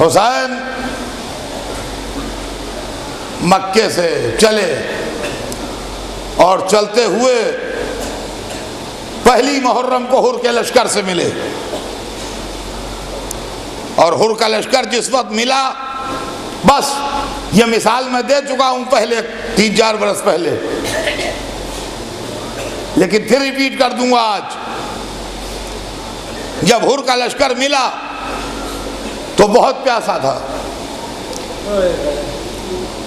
हुसैन मक्के से चले और चलते हुए पहली मुहर्रम को हुर के लश्कर से मिले। और हुर का लश्कर जिस वक्त मिला, बस ये मिसाल मैं दे चुका हूं पहले 3-4 बरस पहले, लेकिन फिर रिपीट कर दूंगा आज। जब हुर का लश्कर मिला तो बहुत प्यासा था।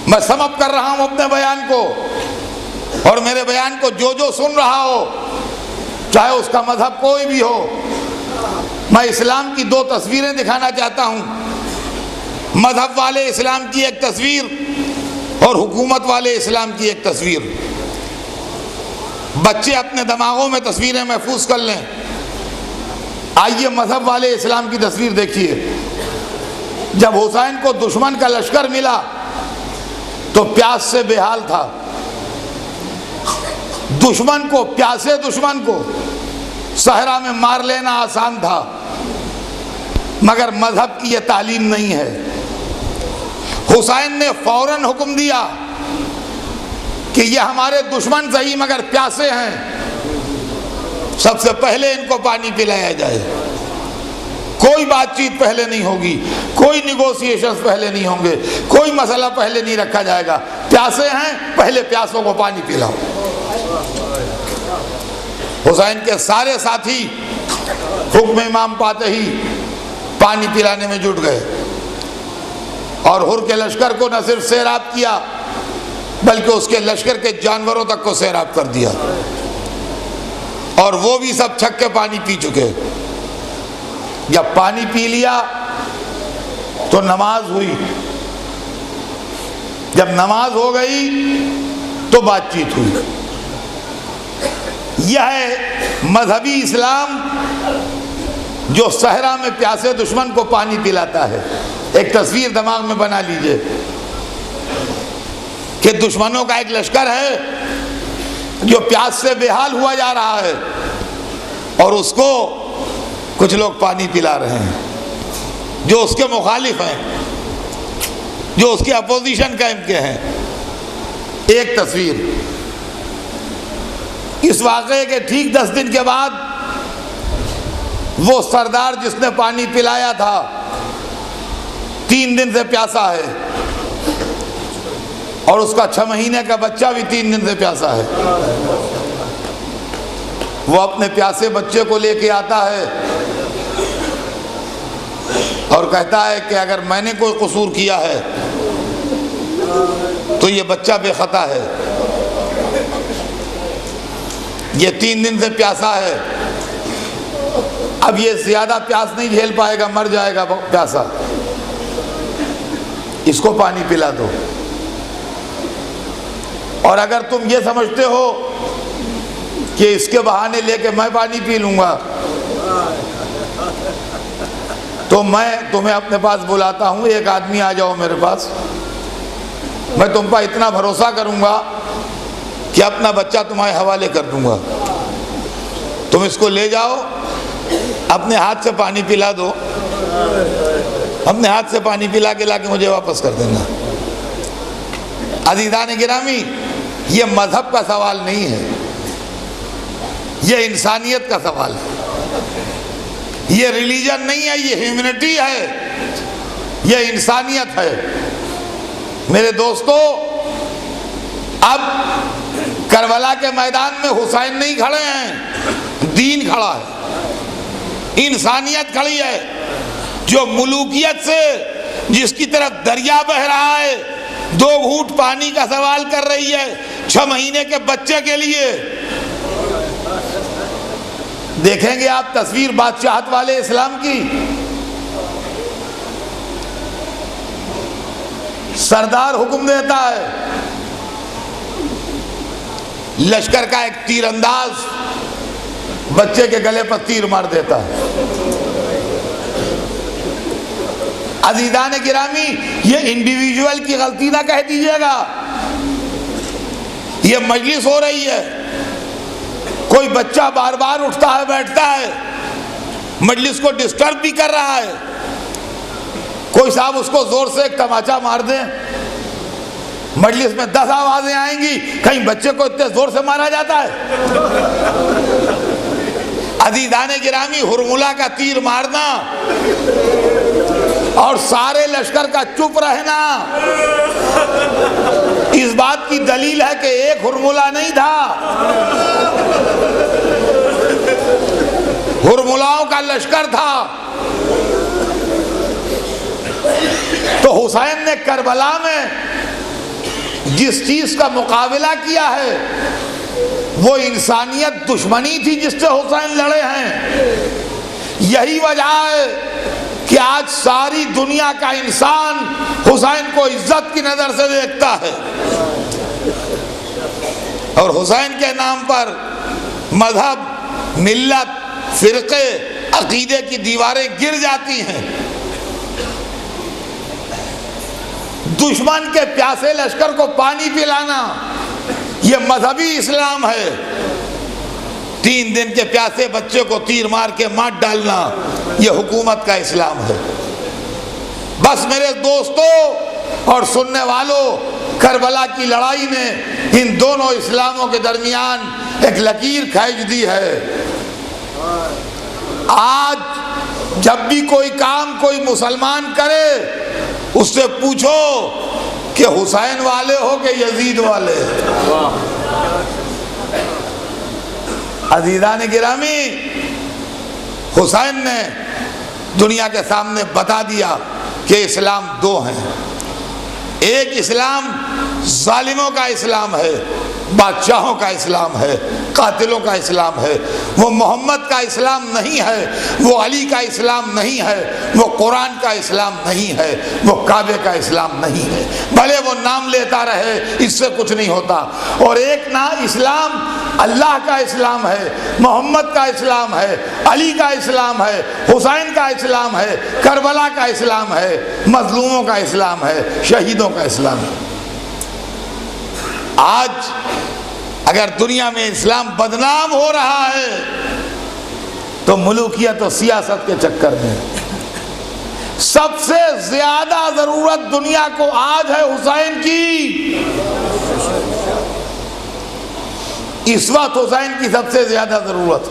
मैं समअप कर रहा हूं अपने बयान को, और मेरे बयान को जो जो सुन रहा हो, चाहे उसका मजहब कोई भी हो, मैं इस्लाम की 2 तस्वीरें दिखाना चाहता हूं। मजहब वाले इस्लाम की एक तस्वीर और हुकूमत वाले इस्लाम की एक तस्वीर। बच्चे अपने दिमागों में तस्वीरें महफूज कर लें। आइए मजहब वाले इस्लाम की तस्वीर देखिए। जब हुसैन को दुश्मन का लश्कर मिला तो प्यास से बेहाल था। दुश्मन को, प्यासे दुश्मन को सहरा में मार लेना आसान था, मगर मजहब की यह तालीम नहीं है। हुसैन ने फौरन हुक्म दिया कि ये हमारे दुश्मन सही मगर प्यासे हैं, सबसे पहले इनको पानी पिलाया जाए। कोई बातचीत पहले नहीं होगी, कोई निगोशिएशंस पहले नहीं होंगे, कोई मसला पहले नहीं रखा जाएगा। प्यासे हैं, पहले प्यासों को पानी पिलाओ। हुसैन के सारे साथी हुक्म इमाम पाते ही पानी पिलाने में जुट गए और हुर के लश्कर को न सिर्फ सैराब किया बल्कि उसके लश्कर के जानवरों तक को सैराब कर दिया, और वो भी सब छक के पानी पी चुके। जब पानी पी लिया तो नमाज हुई। जब नमाज हो गई तो बातचीत हुई। यह है मजहबी इस्लाम जो सहरा में प्यासे दुश्मन को पानी पिलाता है। एक तस्वीर दिमाग में बना लीजिए कि दुश्मनों का एक लश्कर है जो प्यास से बेहाल हुआ जा रहा है और उसको कुछ लोग पानी पिला रहे हैं जो उसके मुखालिफ हैं, जो उसके अपोजिशन कैंप के हैं। एक तस्वीर। इस वाक़े के ठीक 10 दिन के बाद वो सरदार जिसने पानी पिलाया था 3 दिन से प्यासा है, और उसका 6 महीने का बच्चा भी 3 दिन से प्यासा है। वो अपने प्यासे बच्चे को लेके आता है और कहता है कि अगर मैंने कोई कसूर किया है तो ये बच्चा बेखता है, ये 3 दिन से प्यासा है, अब ये ज्यादा प्यास नहीं झेल पाएगा, मर जाएगा प्यासा, इसको पानी पिला दो। और अगर तुम ये समझते हो कि इसके बहाने लेके मैं पानी पी लूंगा, तो मैं तुम्हें अपने पास बुलाता हूं, एक आदमी आ जाओ मेरे पास, मैं तुम पर इतना भरोसा करूंगा कि अपना बच्चा तुम्हारे हवाले कर दूंगा। तुम इसको ले जाओ, अपने हाथ से पानी पिला दो, अपने हाथ से पानी पिला के लाके मुझे वापस कर देना। अज़ीज़ान गिरामी, ये मजहब का सवाल नहीं है, ये इंसानियत का सवाल है। ये रिलीजन नहीं है, ये ह्यूमैनिटी है, ये इंसानियत है। मेरे दोस्तों, अब करबला के मैदान में हुसैन नहीं खड़े हैं, दीन खड़ा है, इंसानियत खड़ी है, जो मुलूकियत से जिसकी तरफ दरिया बह रहा है 2 घूंट पानी का सवाल कर रही है 6 महीने के बच्चे के लिए। देखेंगे आप तस्वीर बादशाहत वाले इस्लाम की। सरदार हुक्म देता है, लश्कर का एक तीरंदाज बच्चे के गले पर तीर मार देता है। अज़ीज़ान गिरामी, ये इंडिविजुअल की गलती ना कह दीजिएगा, ये मजलिस हो रही है, कोई बच्चा बार बार उठता है बैठता है, मजलिस को डिस्टर्ब भी कर रहा है, कोई कोई साहब उसको जोर से एक तमाचा मार दे, मजलिस में 10 आवाजें आएंगी, कहीं बच्चे को इतने जोर से मारा जाता है? अजीजाने गिरामी, हुरमुला का तीर मारना और सारे लश्कर का चुप रहना इस बात की दलील है कि एक हुरमुला नहीं था, हुरमुलाओं का लश्कर था। तो हुसैन ने करबला में जिस चीज का मुकाबला किया है वो इंसानियत दुश्मनी थी जिससे हुसैन लड़े हैं। यही वजह है कि आज सारी दुनिया का इंसान हुसैन को इज्जत की नजर से देखता है और हुसैन के नाम पर मजहब, मिल्लत, फिरके, अकीदे की दीवारें गिर जाती हैं। दुश्मन के प्यासे लश्कर को पानी पिलाना यह मजहबी इस्लाम है। 3 दिन के प्यासे बच्चे को तीर मार के मार डालना यह हुकूमत का इस्लाम है। बस मेरे दोस्तों और सुनने वालों, करबला की लड़ाई ने इन दोनों इस्लामों के दरमियान एक लकीर खींच दी है। आज जब भी कोई काम कोई मुसलमान करे उससे पूछो कि हुसैन वाले हो कि यजीद वाले। अजीजान गिरामी, हुसैन ने दुनिया के सामने बता दिया कि इस्लाम 2 हैं। एक इस्लाम जालिमों का इस्लाम है, बादशाहों का इस्लाम है, कातिलों का इस्लाम है। वो मोहम्मद का इस्लाम नहीं है, वो अली का इस्लाम नहीं है, वो कुरान का इस्लाम नहीं है, वो काबे का इस्लाम नहीं है। भले वो नाम लेता रहे, इससे कुछ नहीं होता। और एक ना इस्लाम अल्लाह का इस्लाम है, मोहम्मद का इस्लाम है, अली का इस्लाम है, हुसैन का इस्लाम है, करबला का इस्लाम है, मजलूमों का इस्लाम है, शहीदों का इस्लाम है। आज अगर दुनिया में इस्लाम बदनाम हो रहा है तो मुल्कियत और सियासत के चक्कर में। सबसे ज्यादा जरूरत दुनिया को आज है हुसैन की। इस वक्त हुसैन की सबसे ज्यादा जरूरत,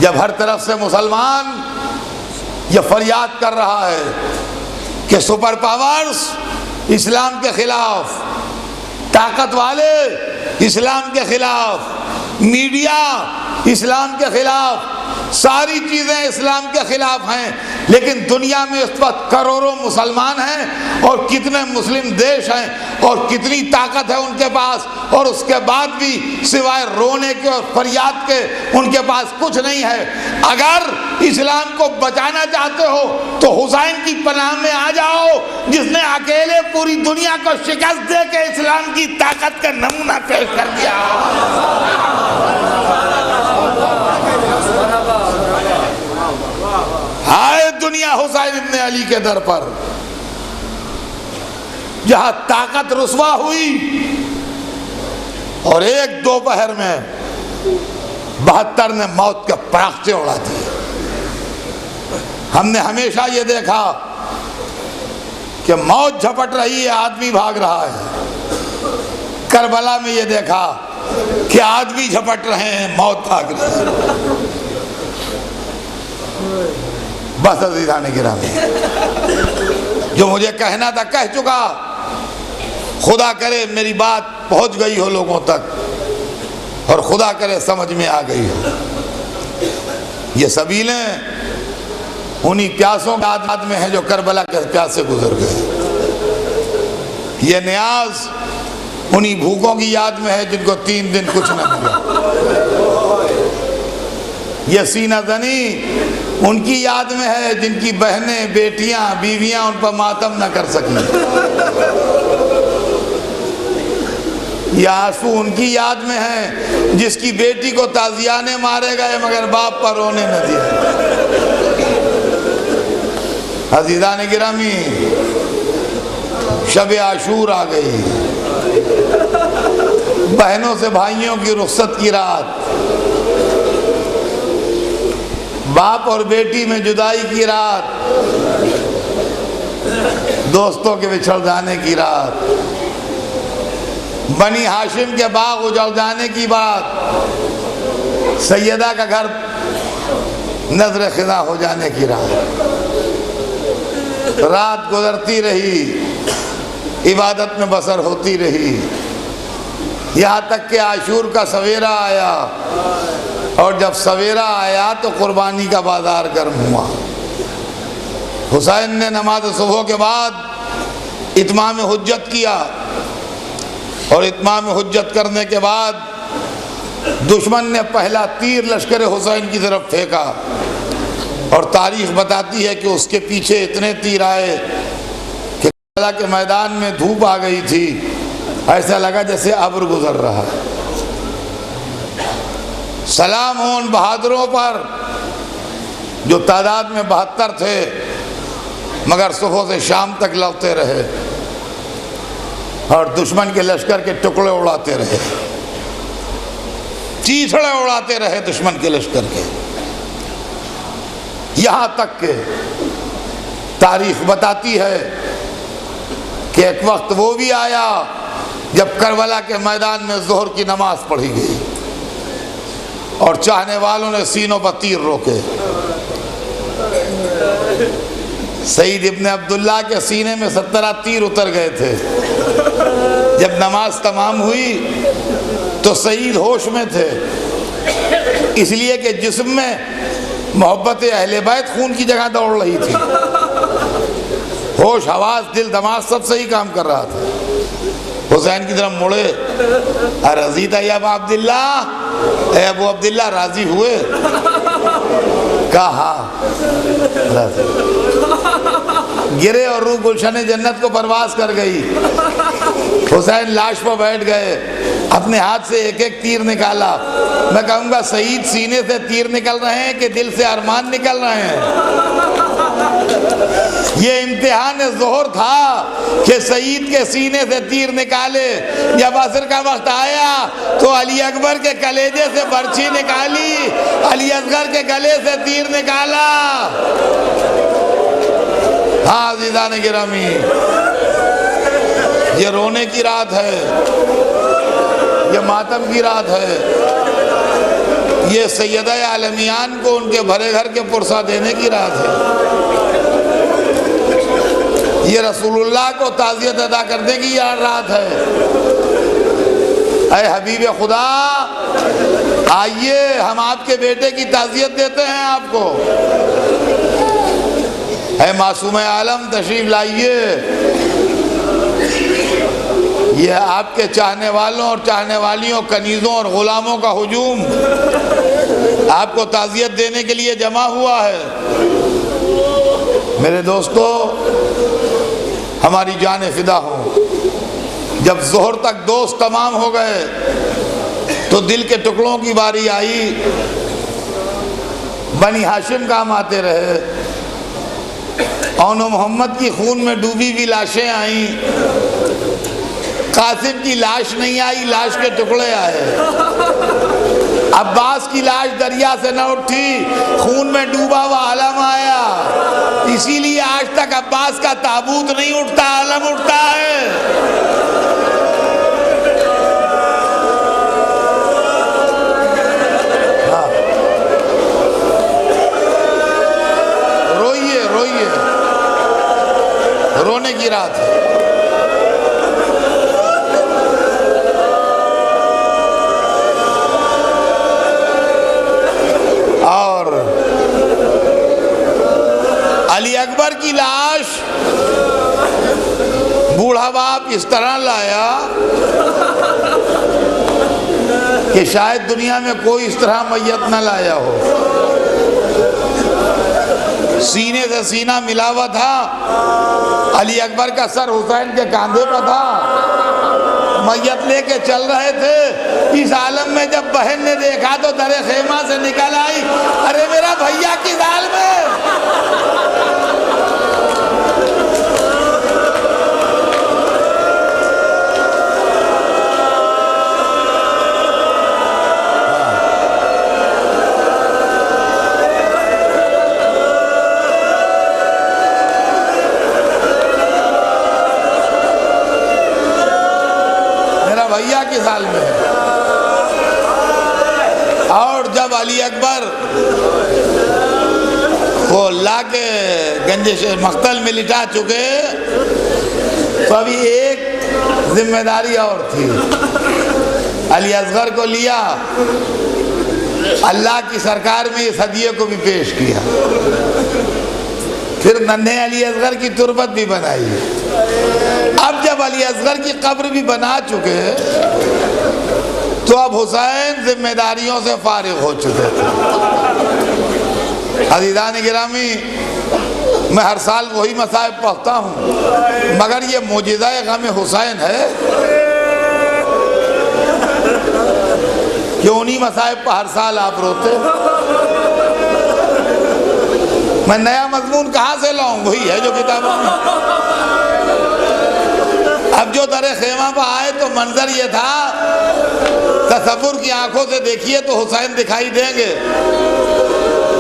जब हर तरफ से मुसलमान यह फरियाद कर रहा है कि सुपर पावर्स इस्लाम के खिलाफ, ताकत वाले इस्लाम के खिलाफ, मीडिया इस्लाम के खिलाफ, सारी चीजें इस्लाम के खिलाफ हैं। लेकिन दुनिया में इस वक्त करोड़ों मुसलमान हैं और कितने मुस्लिम देश हैं और कितनी ताकत है उनके पास, और उसके बाद भी सिवाय रोने के और फरियाद के उनके पास कुछ नहीं है। अगर इस्लाम को बचाना चाहते हो तो हुसैन की पनाह में आ जाओ, जिसने अकेले पूरी दुनिया को शिकस्त दे के इस्लाम की ताकत का नमूना पेश कर दिया। हाय दुनिया हुसैन इब्ने अली के दर पर, जहां ताकत रुसवा हुई और एक दोपहर में 72 ने मौत के पराख्ते उड़ा दिए। हमने हमेशा ये देखा कि मौत झपट रही है, आदमी भाग रहा है। करबला में ये देखा कि आदमी झपट रहे हैं, मौत भाग रही है। बस अज़ीज़ाने गिरामी, जो मुझे कहना था कह चुका। खुदा करे मेरी बात पहुंच गई हो लोगों तक, और खुदा करे समझ में आ गई हो। ये सबीलें उन्हीं प्यासों के याद में है जो करबला के प्यास से गुजर गए। ये न्याज उन्हीं भूखों की याद में है जिनको 3 दिन कुछ न मिला। ये सीना ज़नी उनकी याद में है जिनकी बहनें, बेटियां, बीवियां उन पर मातम न कर सकी। यह आंसू उनकी याद में है जिसकी बेटी को ताजियाने मारे गए मगर बाप पर रोने न दिया। अज़ीज़ाने गिरामी, शब आशूर आ गई, बहनों से भाइयों की रुखसत की रात, बाप और बेटी में जुदाई की रात। दोस्तों के बिछड़ जाने की रात, बनी हाशिम के बाग उजड़ जाने की बात, सैयदा का घर नजर खिजा हो जाने की रात। रात गुजरती रही, इबादत में बसर होती रही, यहाँ तक कि आशूर का सवेरा आया, और जब सवेरा आया तो कुर्बानी का बाजार गर्म हुआ। हुसैन ने नमाज सुबह के बाद इत्माम हुज्जत किया, और इत्माम हुज्जत करने के बाद दुश्मन ने पहला तीर लश्कर हुसैन की तरफ फेंका, और तारीख बताती है कि उसके पीछे इतने तीर आए कि करबला के मैदान में धूप आ गई थी, ऐसा लगा जैसे अब्र गुजर रहा है। सलाम हो उन बहादुरों पर जो तादाद में 72 थे, मगर सुबह से शाम तक लड़ते रहे और दुश्मन के लश्कर के टुकड़े उड़ाते रहे, चीथड़े उड़ाते रहे दुश्मन के लश्कर के। यहाँ तक के तारीख बताती है कि एक वक्त वो भी आया जब करबला के मैदान में जोहर की नमाज पढ़ी गई और चाहने वालों ने सीनों पर तीर रोके। सईद इब्न अब्दुल्ला के सीने में 17 तीर उतर गए थे। जब नमाज तमाम हुई तो सईद होश में थे, इसलिए कि जिस्म में मोहब्बत अहले बैत खून की जगह दौड़ रही थी। होश, हवास, दिल, दिमाग सब सही काम कर रहा था। हुसैन की तरफ मुड़े, रज़ीता या अबा अब्दुल्ला, ए अबू अब्दुल्ला राजी हुए? कहा गिरे और रूह गुलशन जन्नत को परवास कर गई। हुसैन लाश पर बैठ गए, अपने हाथ से एक एक तीर निकाला। मैं कहूँगा सईद सीने से तीर निकल रहे हैं कि दिल से अरमान निकल रहे हैं। ये इम्तिहान ज़ोहर था कि सईद के सीने से तीर निकाले। जब असर का वक्त आया तो अली अकबर के कलेजे से बर्छी निकाली, अली असगर के गले से तीर निकाला। हाँ अज़ीज़ान गिरामी, ये रोने की रात है, ये मातम की रात है, ये सैयदा आलमियान को उनके भरे घर के पुरसा देने की रात है, ये रसूलुल्लाह को ताज़ियत अदा करने की रात है। ऐ हबीब खुदा, आइए हम आपके बेटे की ताज़ियत देते हैं आपको। ऐ मासूम आलम, तशरीफ लाइए। यह आपके चाहने वालों और चाहने वालियों, कनीज़ों और ग़ुलामों का हुजूम आपको ताज़ियत देने के लिए जमा हुआ है। मेरे दोस्तों, हमारी जान फिदा हो। जब ज़ोहर तक दोस्त तमाम हो गए तो दिल के टुकड़ों की बारी आई। बनी हाशिम काम आते रहे, औनो मोहम्मद की खून में डूबी हुई लाशें आईं। कासिम की लाश नहीं आई, लाश के टुकड़े आए। अब्बास की लाश दरिया से न उठी, खून में डूबा हुआ आलम आया। इसीलिए आज तक अब्बास का ताबूत नहीं उठता, आलम उठता है। हाँ। रोइए रोइए, रोने की रात है। और अली अकबर की लाश बूढ़ा बाप इस तरह लाया कि शायद दुनिया में कोई इस तरह मैयत न लाया हो। सीने से सीना मिला हुआ था। अली अकबर का सर हुसैन के कांधे पर था। मैयत लेके चल रहे थे। इस आलम में जब बहन ने देखा तो दरे खेमा से निकल आई, अरे मेरा भैया किस हाल में। भैया की साल में है। और जब अली अकबर वो ला के गंज मख्तल में लिटा चुके तो अभी एक जिम्मेदारी और थी। अली असगर को लिया, अल्लाह की सरकार में इस हदिये को भी पेश किया, फिर नन्हे अली असगर की तुरबत भी बनाई। अब जब अली असगर की कब्र भी बना चुके तो अब हुसैन जिम्मेदारियों से फारिग हो चुके थे। अज़ीज़ान गिरामी, मैं हर साल वही मसाइब पढ़ता हूँ, मगर ये मोजिज़ा-ए ग़म हुसैन है कि उन्हीं मसाइब पर हर साल आप रोते। मैं नया मजमून कहाँ से लाऊं? वही है जो किताबों में। अब जो दरे खेमा पर आए तो मंजर ये था, तसव्वुर की आंखों से देखिए तो हुसैन दिखाई देंगे,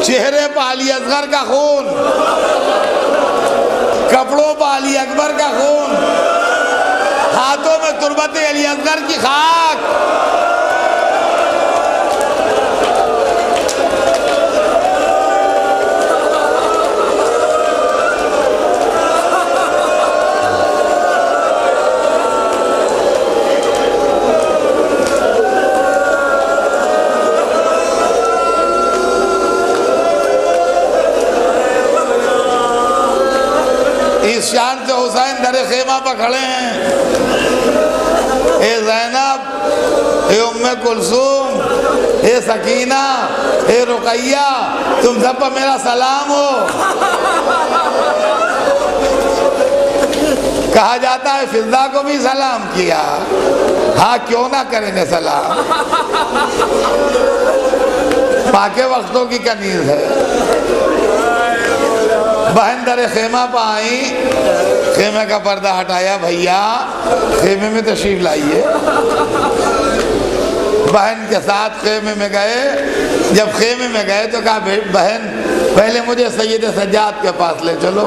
चेहरे पर अली असगर का खून, कपड़ों पर अली अकबर का खून, हाथों में तुरबत अली असगर की खाक। इस शान से हुसैन दरे खेमा पर खड़े हैं। ए ज़ैनब, ए उम्मे कुलसूम, ए सकीना, ए रुकैया, तुम सब पर मेरा सलाम हो। कहा जाता है फिजा को भी सलाम किया। हाँ, क्यों ना करेंगे सलाम, पाके वक्तों की कनीज है। बहन दरे खेमा पर आई, खेमे का पर्दा हटाया, भैया खेमे में तशरीफ लाइए। बहन के साथ खेमे में गए। जब खेमे में गए तो कहा बहन पहले मुझे सैयद सज्जाद के पास ले चलो।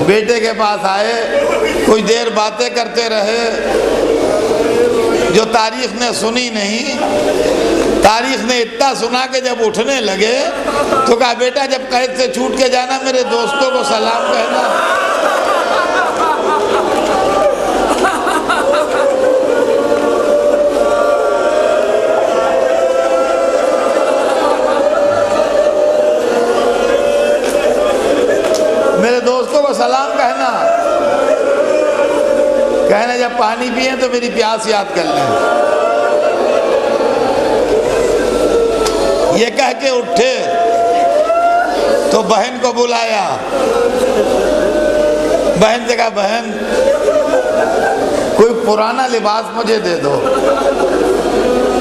बेटे के पास आए, कुछ देर बातें करते रहे जो तारीख ने सुनी नहीं। तारीख ने इतना सुना कि जब उठने लगे तो कहा बेटा जब कैद से छूट के जाना मेरे दोस्तों को सलाम कहना। मेरे दोस्तों को सलाम कहना। कहना जब पानी पिए तो मेरी प्यास याद कर लें। ये कह के उठे तो बहन को बुलाया। बहन से कहा बहन कोई पुराना लिबास मुझे दे दो।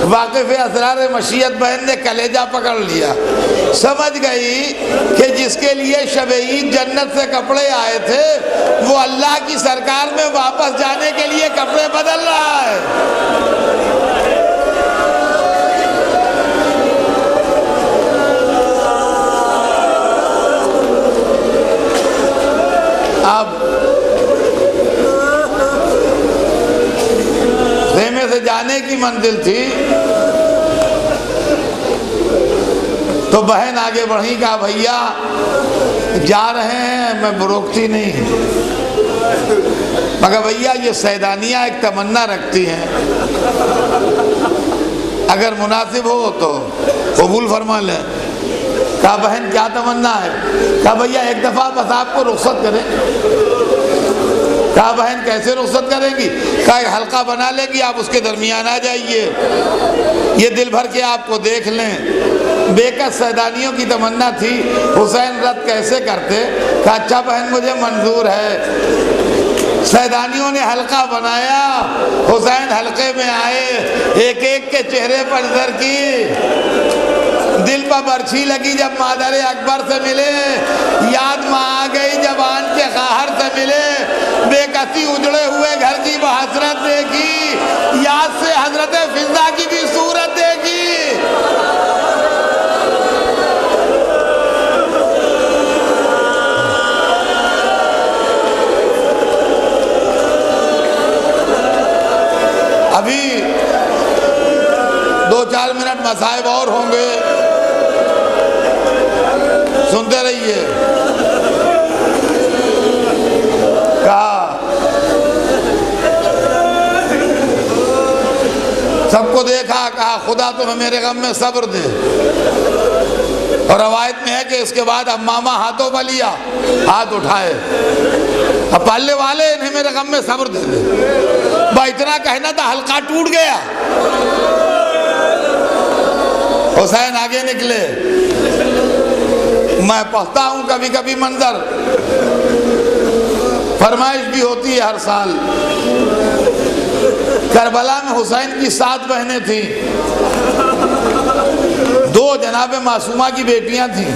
वाकिफ़ असरार मशीयत बहन ने कलेजा पकड़ लिया, समझ गई कि जिसके लिए शब ईद जन्नत से कपड़े आए थे वो अल्लाह की सरकार में वापस जाने के लिए कपड़े बदल रहा है। अब खेमे से जाने की मंजिल थी तो बहन आगे बढ़ी, कहा भैया जा रहे हैं, मैं रोकती नहीं, मगर भैया ये सैदानियाँ एक तमन्ना रखती हैं, अगर मुनासिब हो तो कबूल फरमा लें। कहा बहन क्या तमन्ना है? कहा भैया एक दफ़ा बस आपको रुख्सत करें। कहा बहन कैसे रुख्सत करेंगी? कहा एक हल्का बना लेंगी, आप उसके दरमियान आ जाइए, ये दिल भर के आपको देख लें। बेकस सैदानियों की तमन्ना थी, हुसैन रद्द कैसे करते? कहा अच्छा बहन मुझे मंजूर है। सैदानियों ने हल्का बनाया, हुसैन हल्के में आए, एक एक के चेहरे पर नजर की, दिल पर बर्छी लगी जब मादर अकबर से मिले, याद में आ गई जब आन के खाहर से मिले, बेकसी उजड़े हुए घर की बहसरत देखी, याद से हजरत फिजा की भी सूरत देखी। मसाइब और होंगे, सुनते रहिए। कहा सबको देखा, कहा खुदा तुम्हें मेरे गम में सब्र दे। और रवायत में है कि इसके बाद अब मामा हाथों पर लिया, हाथ उठाए, अब पालने वाले इन्हें मेरे गम में सब्र दे दे। भाई इतना कहना था, हल्का टूट गया। हुसैन आगे निकले। मैं पढ़ता हूँ कभी कभी मंजर, फरमाइश भी होती है हर साल। करबला में हुसैन की 7 बहनें थीं, 2 जनाब मासूमा की बेटियां थीं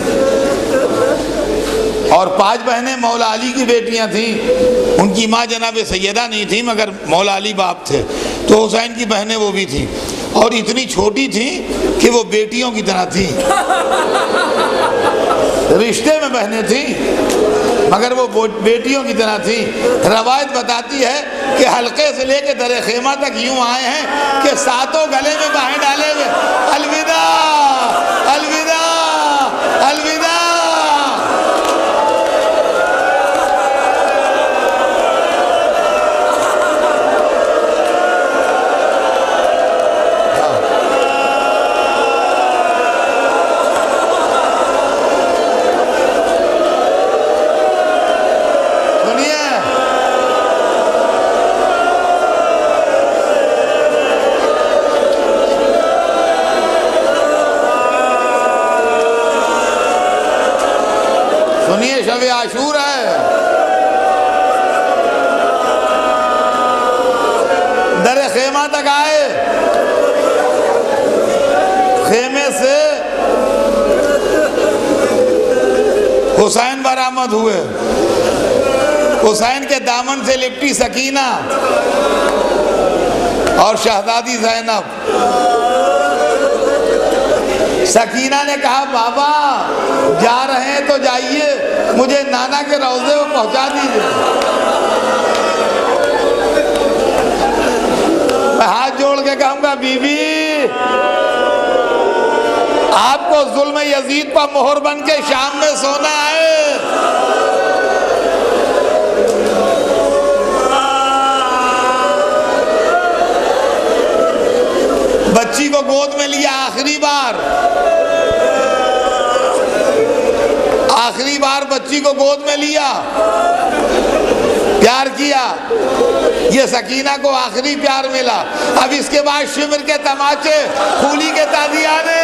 और 5 बहनें मौला अली की बेटियां थीं। उनकी माँ जनाब सैयदा नहीं थी मगर मौला अली बाप थे, तो हुसैन की बहनें वो भी थीं और इतनी छोटी थीं कि वो बेटियों की तरह थीं। रिश्ते में बहनें थीं मगर वो बेटियों की तरह थी। रवायत बताती है कि हल्के से लेके दरे खेमा तक यूं आए हैं कि 7 गले में बाहें डाले हुए, अलविदा अलविदा अलविदा। सुनिए, शब आशूर है, दरे खेमा तक आए, खेमे से हुसैन बरामद हुए। हुसैन के दामन से लिपटी सकीना और शहजादी ज़ैनब। सकीना ने कहा बाबा जा रहे हैं तो जाइए, मुझे नाना के रौज़े को पहुंचा दीजिए। मैं हाथ जोड़ के कहूंगा बीबी आपको जुल्म यजीद पर मोहर बन के शाम में सोना है। बच्ची को गोद में लिया आखिरी बार बच्ची को गोद में लिया, प्यार किया। ये सकीना को आखिरी प्यार मिला। अब इसके बाद शिमर के तमाचे, खूली के तादियाने।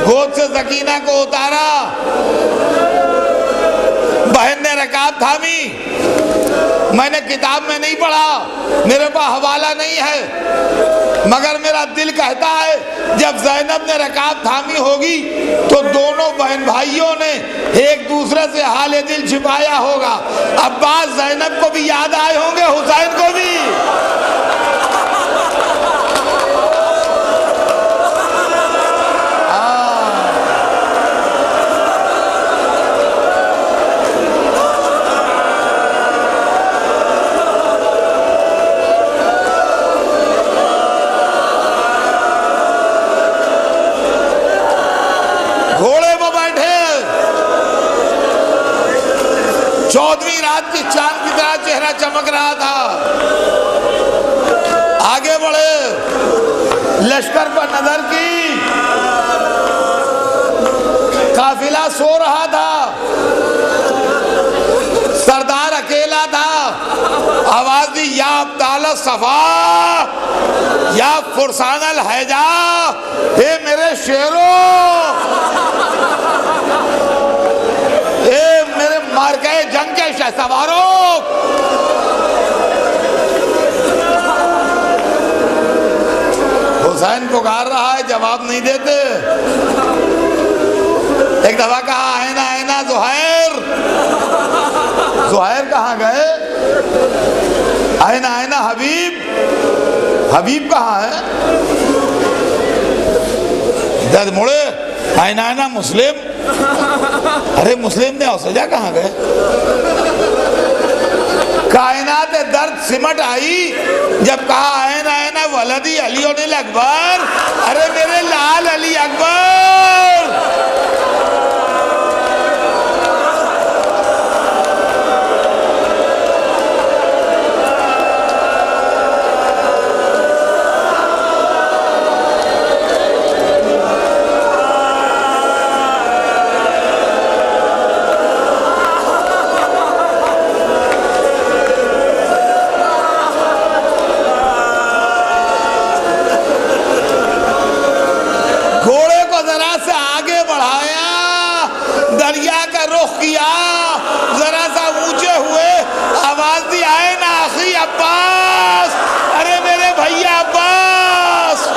गोद से सकीना को उतारा, बहन ने रकाब थामी। मैंने किताब में नहीं पढ़ा, मेरे पास हवाला नहीं है, मगर मेरा दिल कहता है जब ज़ैनब ने रकाब थामी होगी तो दोनों बहन भाइयों ने एक दूसरे से हाल दिल छिपाया होगा। अब्बास ज़ैनब को भी याद आए होंगे, हुसैन को भी। घोड़े में बैठे, 14वीं रात की चांद की तरह चेहरा चमक रहा था। आगे बढ़े, लश्कर पर नजर की, काफिला सो रहा था, सरदार अकेला था। आवाज दी, या अब्दाल सफा, या फुरसान अल हैजा, हे मेरे शेरों, मेरे मार गए जंग के शहसवारों। हुसैन पुकार रहा है, जवाब नहीं देते। एक दफा कहा, आईना आईना ज़ुहैर। ज़ुहैर कहाँ गए? आईना आईना हबीब। हबीब कहाँ है? दर्द मुड़े, आईना आईना मुस्लिम। अरे मुस्लिम ने हौसला कहाँ गए? कायनात दर्द सिमट आई जब कहा आए ना वलदी अली अकबर। अरे मेरे लाल अली अकबर। दरिया का रुख किया, जरा सा ऊंचे हुए, आवाज दी आए ना आखी अब्बास। अरे मेरे भैया अब्बास।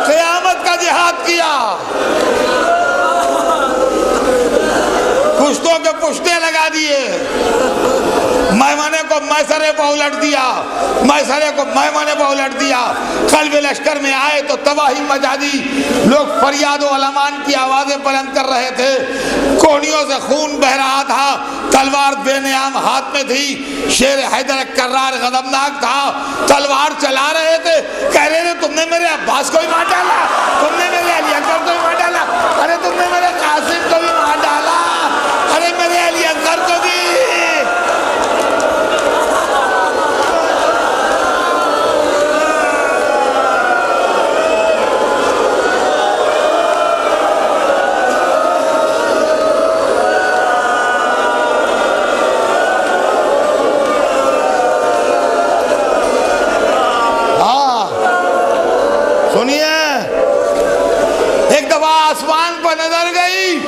क़यामत का जिहाद किया, कुश्तों के पुश्ते लगा दिए, मैमने को मैसरे पर उलट दिया, मैसरे को मैमने पर उलट दिया। कल्ब लश्कर में आए तो तबाही मचा दी। लोग फरियाद व अलमान की आवाजें बुलंद कर रहे थे, कोहनियों से खून बह रहा था, तलवार बेनियाम हाथ में थी। शेर हैदर कर्रार गजबनाक था, तलवार चला रहे थे, कह रहे थे तुमने मेरे अब्बास को भी मार डाला, तुमने मेरे अली अकबर को भी मार डाला, अरे तुमने मेरे कासिम को भी मार डाला, अरे मेरे अली अकबर को भी। सुनिए, एक दफा आसमान पर नजर गई,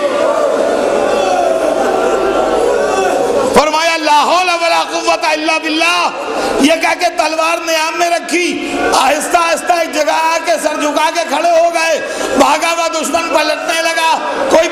फरमाया ला हौला वला कुव्वता इल्ला बिल्लाह। ये कह के तलवार नियाम में रखी, आहिस्ता आहिस्ता एक जगह आके सर झुका के खड़े हो गए। भागा हुआ दुश्मन पलटने लगा, कोई